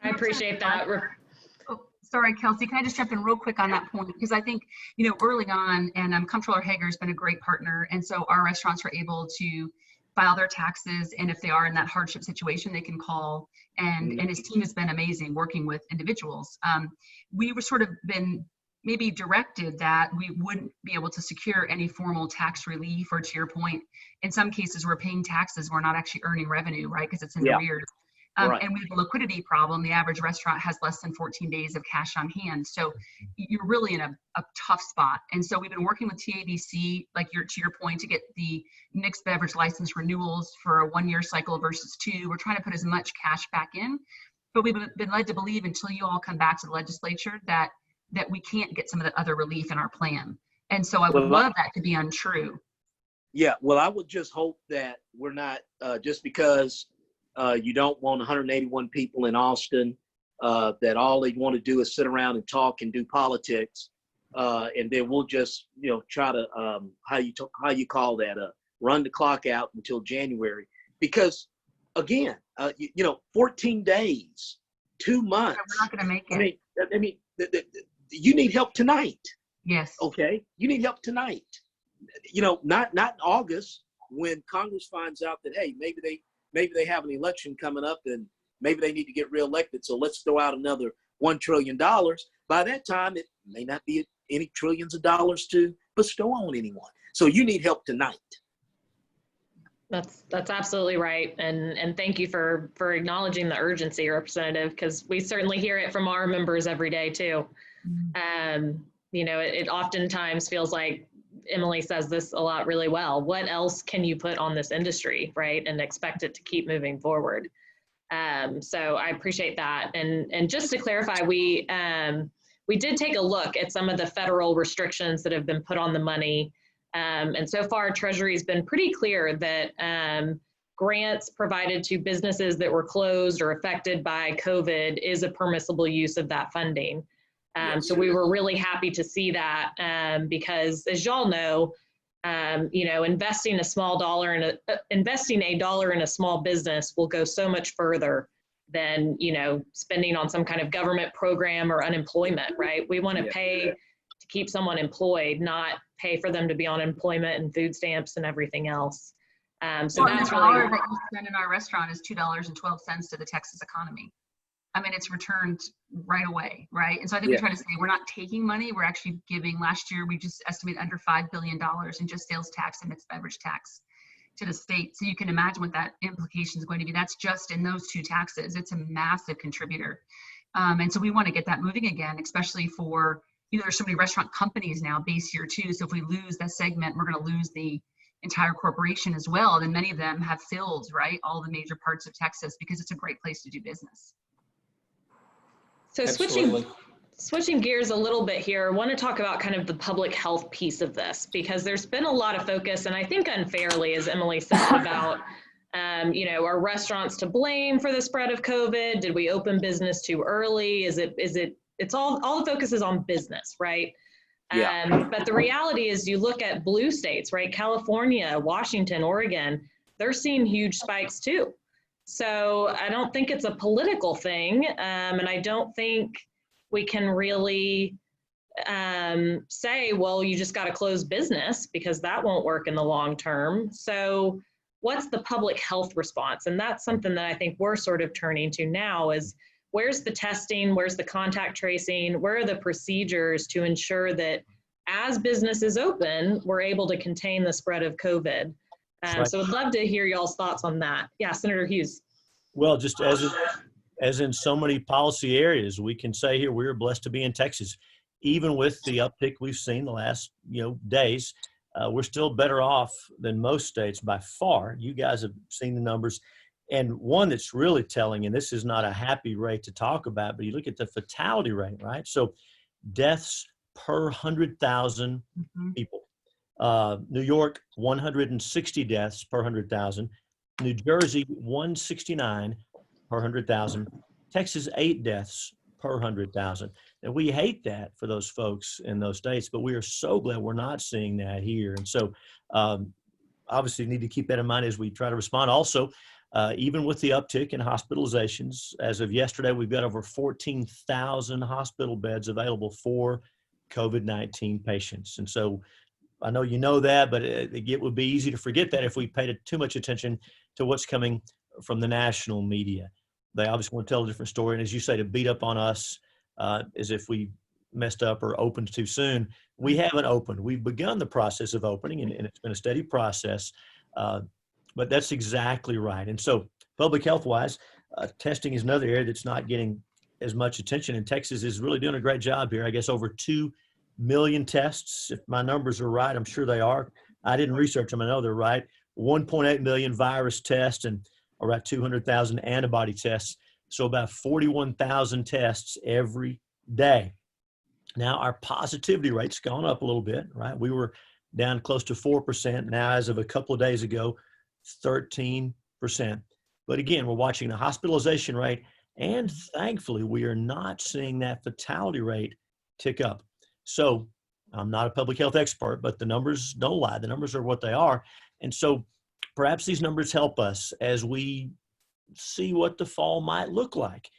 I appreciate that. Oh, sorry, Kelsey, can I just jump in real quick on that point? Because I think, you know, early on, and Comptroller Hager has been a great partner. And so our restaurants are able to file their taxes. And if they are in that hardship situation, they can call. And his team has been amazing working with individuals. We were sort of been maybe directed that we wouldn't be able to secure any formal tax relief, or to your point, in some cases we're paying taxes, we're not actually earning revenue, right? Because it's in arrears. Right. And we have a liquidity problem. The average restaurant has less than 14 days of cash on hand. So you're really in a tough spot. And so we've been working with TABC, like to your point, to get the mixed beverage license renewals for a 1-year cycle versus 2. We're trying to put as much cash back in, but we've been led to believe until you all come back to the legislature that we can't get some of the other relief in our plan. And so I would love that to be untrue. Yeah, well, I would just hope that we're not, just because you don't want 181 people in Austin, that all they want to do is sit around and talk and do politics, and then we'll just, you know, try to how you call that, run the clock out until January. Because again, you know, 14 days, 2 months. We're not going to make it. I mean, you need help tonight. Yes. Okay, you need help tonight. You know, not in August when Congress finds out that, hey, maybe they have an election coming up and maybe they need to get reelected. So let's throw out another $1 trillion. By that time, it may not be any trillions of dollars to bestow on anyone. So you need help tonight. That's absolutely right. And thank you for acknowledging the urgency, Representative, because we certainly hear it from our members every day too. You know, it oftentimes feels like Emily says this a lot really well. What else can you put on this industry, right? And expect it to keep moving forward. So I appreciate that. And just to clarify, we did take a look at some of the federal restrictions that have been put on the money. And so far, Treasury has been pretty clear that grants provided to businesses that were closed or affected by COVID is a permissible use of that funding. So we were really happy to see that because, as y'all know, you know, investing a dollar in a small business will go so much further than, you know, spending on some kind of government program or unemployment, right? We want to pay to keep someone employed, not pay for them to be on employment and food stamps and everything else. So that's really $1 that you spend in our restaurant is $2.12 to the Texas economy. I mean, it's returned right away, right? And so I think we're trying to say we're not taking money, we're actually giving. Last year, we just estimated under $5 billion in just sales tax and mixed beverage tax to the state. So you can imagine what that implication is going to be. That's just in those 2 taxes. It's a massive contributor. And so we want to get that moving again, especially for, you know, there's so many restaurant companies now based here too. So if we lose that segment, we're going to lose the entire corporation as well. And many of them have filled, right, all the major parts of Texas because it's a great place to do business. So switching gears a little bit here, I want to talk about kind of the public health piece of this, because there's been a lot of focus, and I think unfairly, as Emily said, about, you know, are restaurants to blame for the spread of COVID? Did we open business too early? It's all the focus is on business, right? But the reality is you look at blue states, right? California, Washington, Oregon, they're seeing huge spikes too. So I don't think it's a political thing, and I don't think we can really say, well, you just got to close business, because that won't work in the long term. So what's the public health response? And that's something that I think we're sort of turning to now is, where's the testing, where's the contact tracing, where are the procedures to ensure that as businesses open, we're able to contain the spread of COVID? So I'd love to hear y'all's thoughts on that. Yeah, Senator Hughes. Well, just as in so many policy areas, we can say here we're blessed to be in Texas. Even with the uptick we've seen the last days, we're still better off than most states by far. You guys have seen the numbers. And one that's really telling, and this is not a happy rate to talk about, but you look at the fatality rate, right? So deaths per 100,000 people. New York, 160 deaths per 100,000. New Jersey, 169 per 100,000. Texas, 8 deaths per 100,000. And we hate that for those folks in those states, but we are so glad we're not seeing that here. And so obviously need to keep that in mind as we try to respond. Also, even with the uptick in hospitalizations, as of yesterday, we've got over 14,000 hospital beds available for COVID-19 patients. And so I know you know that, but it would be easy to forget that if we paid too much attention to what's coming from the national media. They obviously want to tell a different story. And as you say, to beat up on us as if we messed up or opened too soon. We haven't opened. We've begun the process of opening, and it's been a steady process. But that's exactly right. And so public health-wise, testing is another area that's not getting as much attention. And Texas is really doing a great job here. I guess over 2 million tests, if my numbers are right. I'm sure they are. I didn't research them. I know they're right. 1.8 million virus tests and about 200,000 antibody tests. So about 41,000 tests every day. Now our positivity rate's gone up a little bit, right? We were down close to 4%. Now, as of a couple of days ago, 13%. But again, we're watching the hospitalization rate, and thankfully we are not seeing that fatality rate tick up. So I'm not a public health expert, but the numbers don't lie. The numbers are what they are. And so perhaps these numbers help us as we see what the fall might look like.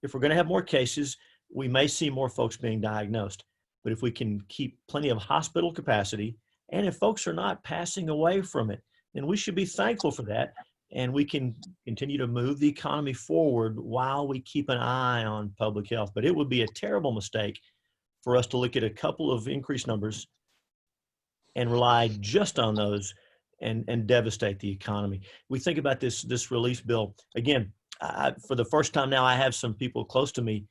If we're going to have more cases, we may see more folks being diagnosed. But if we can keep plenty of hospital capacity, and if folks are not passing away from it, then we should be thankful for that. And we can continue to move the economy forward while we keep an eye on public health. But it would be a terrible mistake for us to look at a couple of increased numbers and rely just on those and devastate the economy. We think about this relief bill. Again, for the first time now, I have some people close to me,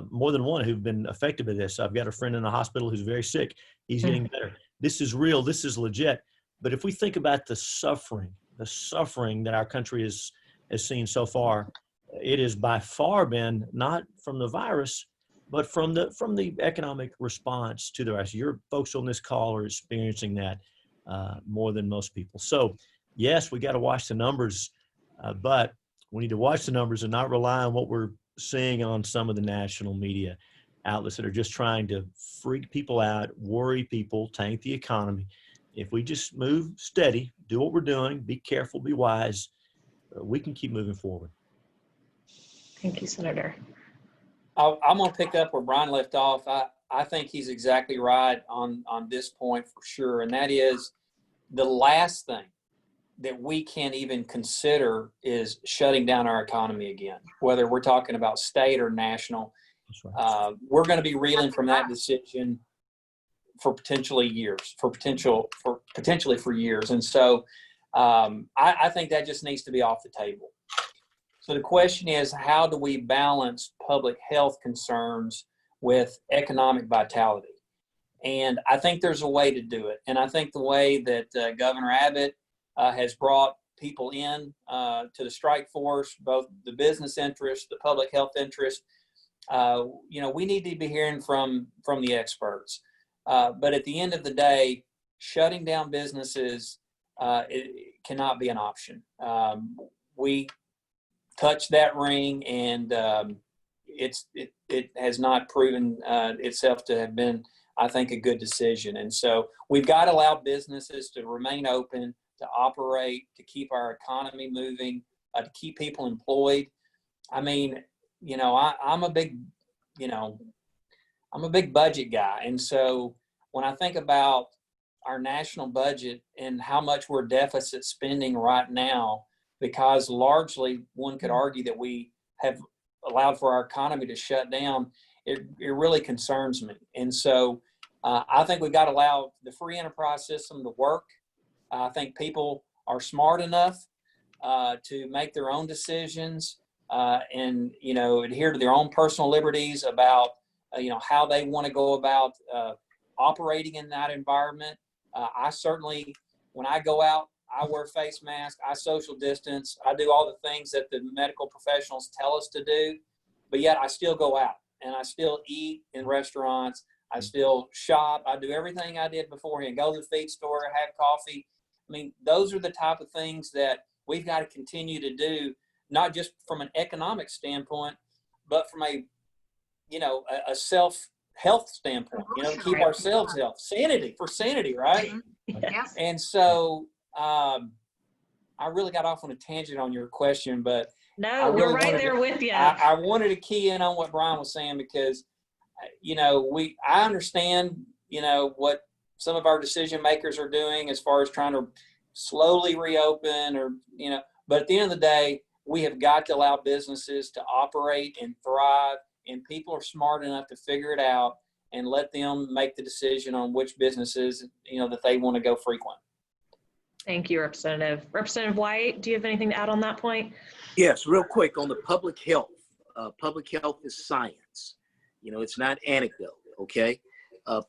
more than one, who've been affected by this. I've got a friend in the hospital who's very sick. He's getting better. This is real. This is legit. But if we think about the suffering that our country has seen so far, it has by far been not from the virus, but from the economic response to the virus. Your folks on this call are experiencing that more than most people. So yes, we got to watch the numbers, but we need to watch the numbers and not rely on what we're seeing on some of the national media outlets that are just trying to freak people out, worry people, tank the economy. If we just move steady, do what we're doing, be careful, be wise, we can keep moving forward. Thank you, Senator. I'm going to pick up where Bryan left off. I think he's exactly right on this point for sure. And that is the last thing that we can even consider is shutting down our economy again, whether we're talking about state or national. That's right. We're going to be reeling from that decision for potentially years, potentially for years. And so I think that just needs to be off the table. So the question is, how do we balance public health concerns with economic vitality? And I think there's a way to do it. And I think the way that Governor Abbott has brought people in to the strike force, both the business interest, the public health interest, we need to be hearing from the experts. But at the end of the day, shutting down businesses it cannot be an option. We touched that ring, and it has not proven itself to have been, I think, a good decision. And so we've got to allow businesses to remain open, to operate, to keep our economy moving, to keep people employed. I mean, I'm a big budget guy. And so when I think about our national budget and how much we're deficit spending right now, because largely one could argue that we have allowed for our economy to shut down, it really concerns me. And so I think we've got to allow the free enterprise system to work. I think people are smart enough to make their own decisions and, adhere to their own personal liberties about, how they want to go about operating in that environment. I certainly, when I go out, I wear face masks, I social distance, I do all the things that the medical professionals tell us to do, but yet I still go out and I still eat in restaurants, I still shop, I do everything I did beforehand, go to the feed store, have coffee. I mean, those are the type of things that we've got to continue to do, not just from an economic standpoint, but from a self-health standpoint, to keep ourselves healthy, sanity, right? Yes. And so I really got off on a tangent on your question, but No, we're right there with you. I wanted to key in on what Bryan was saying because, I understand, what some of our decision makers are doing as far as trying to slowly reopen but at the end of the day, we have got to allow businesses to operate and thrive, and people are smart enough to figure it out and let them make the decision on which businesses, that they want to go frequent. Thank you, Representative. Representative White, do you have anything to add on that point? Yes, real quick on the public health. Public health is science. It's not anecdote, okay?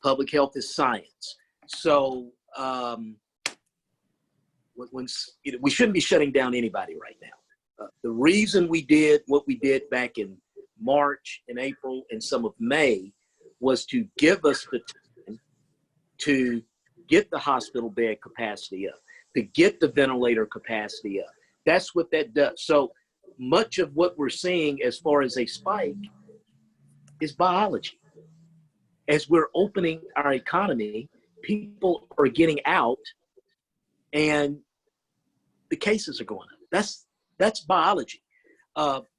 Public health is science. So we shouldn't be shutting down anybody right now. The reason we did what we did back in March and April and some of May was to give us the time to get the hospital bed capacity up, to get the ventilator capacity up. That's what that does. So much of what we're seeing as far as a spike is biology. As we're opening our economy, people are getting out and the cases are going up. That's biology.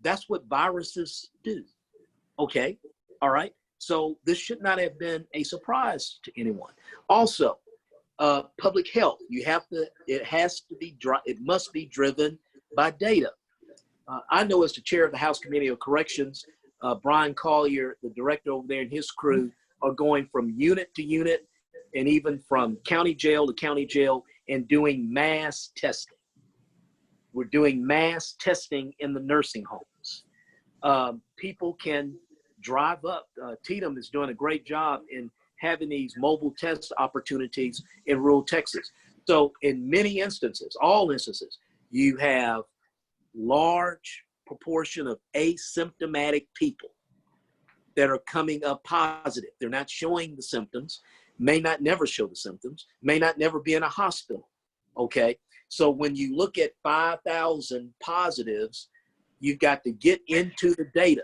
That's what viruses do. Okay, all right. So this should not have been a surprise to anyone. Also, public health. It must be driven by data. I know as the chair of the House Committee of Corrections, Bryan Collier, the director over there, and his crew are going from unit to unit and even from county jail to county jail and doing mass testing. We're doing mass testing in the nursing homes. People can drive up. Tatum is doing a great job in having these mobile test opportunities in rural Texas. So in many instances, all instances, you have large proportion of asymptomatic people that are coming up positive. They're not showing the symptoms, may not never show the symptoms, may not never be in a hospital, okay? So when you look at 5,000 positives, you've got to get into the data.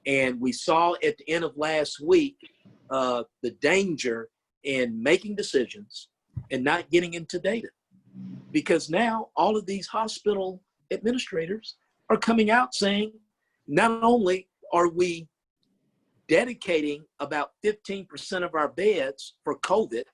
And we saw at the end of last week, the danger in making decisions and not getting into data. Because now all of these hospital administrators are coming out saying, not only are we dedicating about 15% of our beds for COVID,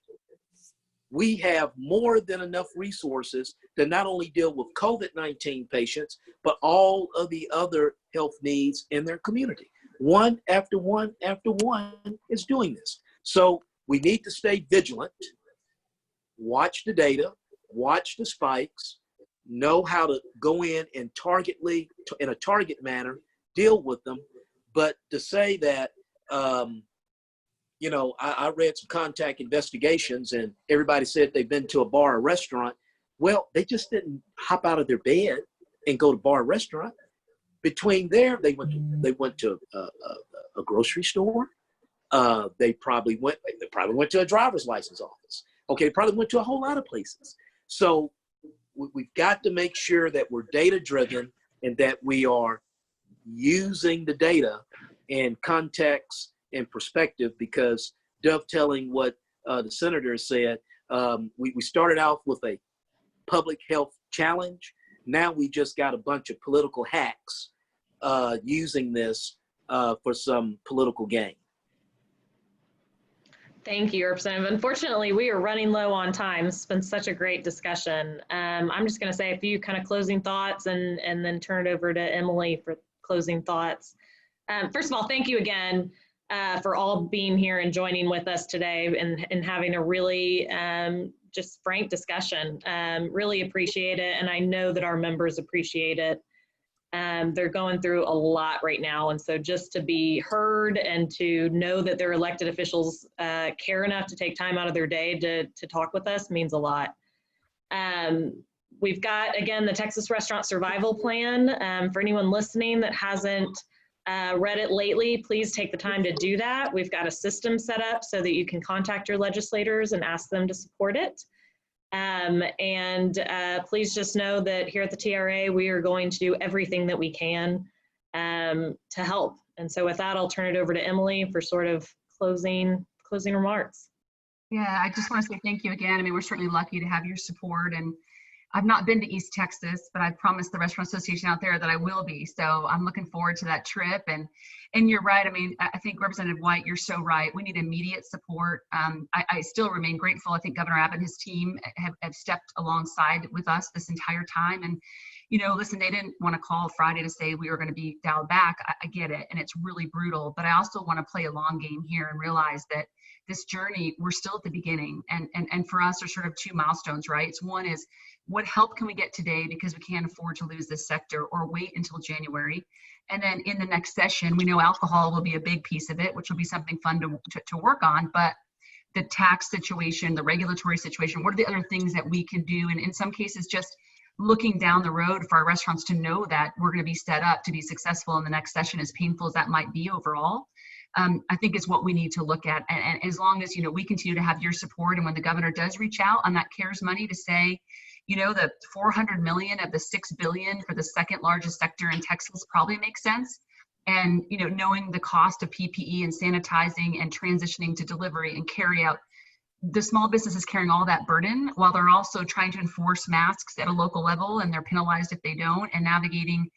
we have more than enough resources to not only deal with COVID-19 patients, but all of the other health needs in their community. One after one after one is doing this. So we need to stay vigilant, watch the data, watch the spikes, know how to go in and in a target manner, deal with them. But to say that, I read some contact investigations and everybody said they've been to a bar or restaurant. Well, they just didn't hop out of their bed and go to bar or restaurant. Between there, they went to a grocery store. They probably went to a driver's license office. Okay, they probably went to a whole lot of places. So we've got to make sure that we're data driven and that we are using the data in context and perspective, because dovetailing what the senator said, we started off with a public health challenge. Now we just got a bunch of political hacks using this for some political gain. Thank you, Representative. Unfortunately, we are running low on time. It's been such a great discussion. I'm just going to say a few kind of closing thoughts and then turn it over to Emily for closing thoughts. First of all, thank you again for all being here and joining with us today and having a really just frank discussion. Really appreciate it. And I know that our members appreciate it. They're going through a lot right now. And so just to be heard and to know that their elected officials care enough to take time out of their day to talk with us means a lot. We've got, again, the Texas Restaurant Survival Plan. For anyone listening that hasn't read it lately, please take the time to do that. We've got a system set up so that you can contact your legislators and ask them to support it. Please just know that here at the TRA, we are going to do everything that we can to help. And so with that, I'll turn it over to Emily for sort of closing remarks. Yeah, I just want to say thank you again. I mean, we're certainly lucky to have your support, and I've not been to East Texas, but I've promised the Restaurant Association out there that I will be. So I'm looking forward to that trip. And you're right. I mean, I think Representative White, you're so right. We need immediate support. I still remain grateful. I think Governor Abbott and his team have stepped alongside with us this entire time. And, you know, listen, they didn't want to call Friday to say we were going to be dialed back. I get it. And it's really brutal. But I also want to play a long game here and realize that this journey, we're still at the beginning. And for us, there's sort of two milestones, right? So one is, what help can we get today because we can't afford to lose this sector, or wait until January? And then in the next session, we know alcohol will be a big piece of it, which will be something fun to work on. But the tax situation, the regulatory situation, what are the other things that we can do? And in some cases, just looking down the road for our restaurants to know that we're going to be set up to be successful in the next session, as painful as that might be overall. I think is what we need to look at. And as long as, you know, we continue to have your support, and when the governor does reach out on that CARES money to say, you know, the $400 million of the $6 billion for the second largest sector in Texas probably makes sense. And, you know, knowing the cost of PPE and sanitizing and transitioning to delivery and carry out, the small business is carrying all that burden while they're also trying to enforce masks at a local level, and they're penalized if they don't, and navigating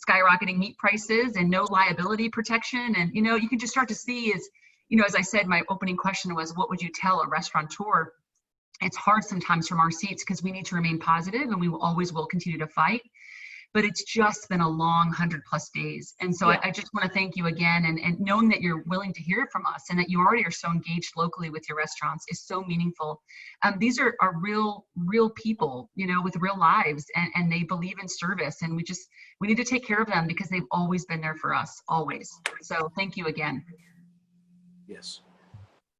skyrocketing meat prices and no liability protection. And, you know, you can just start to see is, you know, as I said, my opening question was, what would you tell a restaurateur? It's hard sometimes from our seats because we need to remain positive, and we always will continue to fight. But it's just been a long 100+ days. And so I just want to thank you again. And knowing that you're willing to hear from us and that you already are so engaged locally with your restaurants is so meaningful. These are real people, you know, with real lives, and they believe in service. And we need to take care of them because they've always been there for us, always. So thank you again. Yes.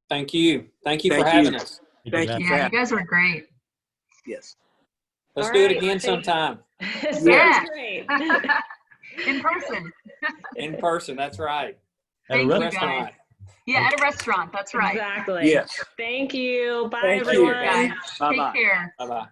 Thank you. Thank you for having us. Thank you. Yeah, you guys were great. Yes. Let's All do it right. again sometime. Sounds Yeah. great. In person. In person, that's right. At a Thank you, restaurant. guys. Yeah, at a restaurant. That's right. Exactly. Yes. Thank you. Bye, Thank you. everyone. Guys, Bye-bye. take care. Bye-bye.